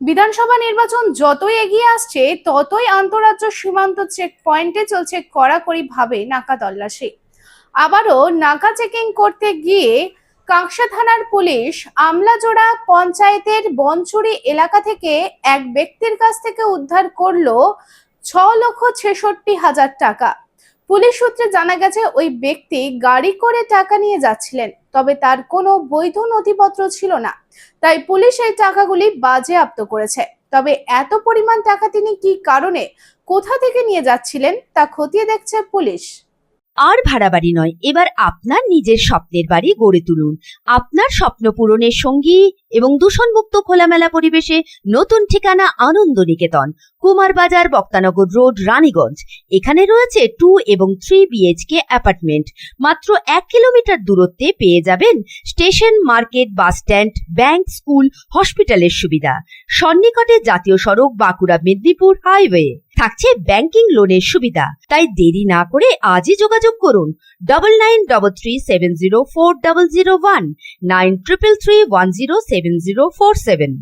বিধানসভা নির্বাচন যতই এগিয়ে আসছে ততই আন্তঃরাজ্য সীমান্ত চেক পয়েন্টে চলছে কড়াকড়িভাবে নাকা তল্লাশি। আবারও নাকা চেকিং করতে গিয়ে কাঁকসা থানার পুলিশ আমলাজোড়া পঞ্চায়েতের বনচুরি এলাকা থেকে এক ব্যক্তির কাছ থেকে উদ্ধার করলো 6,66,000 টাকা। পুলিশ সূত্রে জানা গেছে ওই ব্যক্তি গাড়ি করে টাকা নিয়ে যাচ্ছিলেন, তবে তার কোনো বৈধ নথিপত্র ছিল না, তাই পুলিশ এই টাকাগুলি বাজেয়াপ্ত করেছে। তবে এত পরিমাণ টাকা তিনি কি কারণে, কোথা থেকে নিয়ে যাচ্ছিলেন তা খতিয়ে দেখছে পুলিশ। আর ভাড়া বাড়ি নয়, এবার আপনার নিজের স্বপ্নের বাড়ি গড়ে তুলুন। আপনার স্বপ্ন পূরণের সঙ্গী এবং দূষণমুক্ত খোলামেলা পরিবেশে নতুন ঠিকানা আনন্দ নিকেতন, কুমারবাজার, বক্তানগর রোড, রানীগঞ্জ। এখানে রয়েছে 2 এবং 3 BHK অ্যাপার্টমেন্ট। মাত্র 1 কিলোমিটার দূরত্বে পেয়ে যাবেন station, market, bus stand, bank, school, হসপিটালের সুবিধা। সন্নিকটে জাতীয় সড়ক, বাঁকুড়া মেদিনীপুর হাইওয়ে। থাকছে ব্যাংকিং লোনের সুবিধা। তাই দেরি না করে আজই যোগাযোগ করুন 9933370401 9333107047।